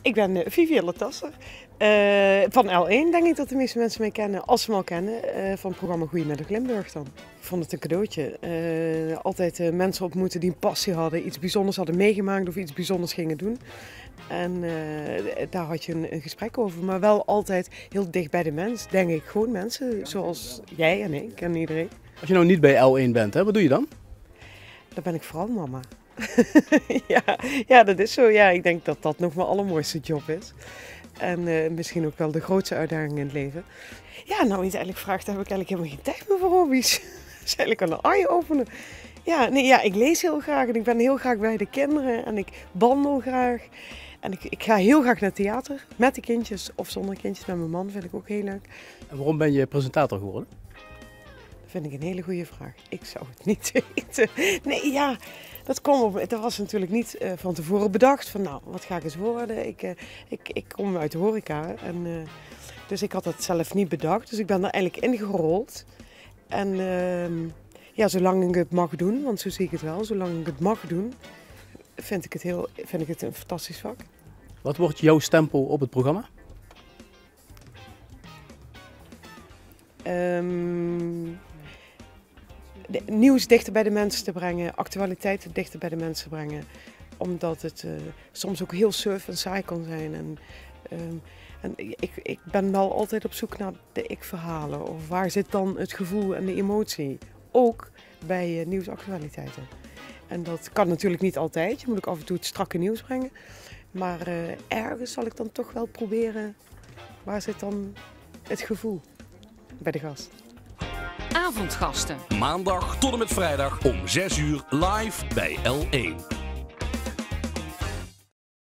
Ik ben Vivielle Tasser. Van L1 denk ik dat de meeste mensen mij kennen, als ze me al kennen, van het programma Goedemiddag Limburg dan. Ik vond het een cadeautje. Altijd mensen ontmoeten die een passie hadden, iets bijzonders hadden meegemaakt of iets bijzonders gingen doen. En daar had je een gesprek over, maar wel altijd heel dicht bij de mens, denk ik. Gewoon mensen zoals jij en ik en iedereen. Als je nou niet bij L1 bent, hè, wat doe je dan? Dan ben ik vooral mama. Ja, dat is zo. Ja, ik denk dat dat nog mijn allermooiste job is. En misschien ook wel de grootste uitdaging in het leven. Ja, nou, je het eigenlijk vraagt, heb ik eigenlijk helemaal geen tijd meer voor hobby's. Dat is eigenlijk al een eye-opener. Ja, nee, ja, ik lees heel graag en ik ben heel graag bij de kinderen en ik wandel graag. En ik ga heel graag naar theater, met de kindjes of zonder kindjes. Met mijn man vind ik ook heel leuk. En waarom ben je presentator geworden? Dat vind ik een hele goede vraag. Ik zou het niet weten. Nee, ja, dat was natuurlijk niet van tevoren bedacht. Van nou, wat ga ik eens worden? Ik kom uit de horeca. En, dus ik had dat zelf niet bedacht. Dus ik ben er eigenlijk ingerold. En ja, zolang ik het mag doen, want zo zie ik het wel. Zolang ik het mag doen, vind ik het een fantastisch vak. Wat wordt jouw stempel op het programma? Nieuws dichter bij de mensen te brengen, actualiteiten dichter bij de mensen brengen. Omdat het soms ook heel surf en saai kan zijn. En ik ben wel altijd op zoek naar de ik-verhalen. Of waar zit dan het gevoel en de emotie? Ook bij nieuwsactualiteiten. En dat kan natuurlijk niet altijd. Je moet ook af en toe het strakke nieuws brengen. Maar ergens zal ik dan toch wel proberen, waar zit dan het gevoel bij de gast? Avondgasten. Maandag tot en met vrijdag om 6 uur live bij L1.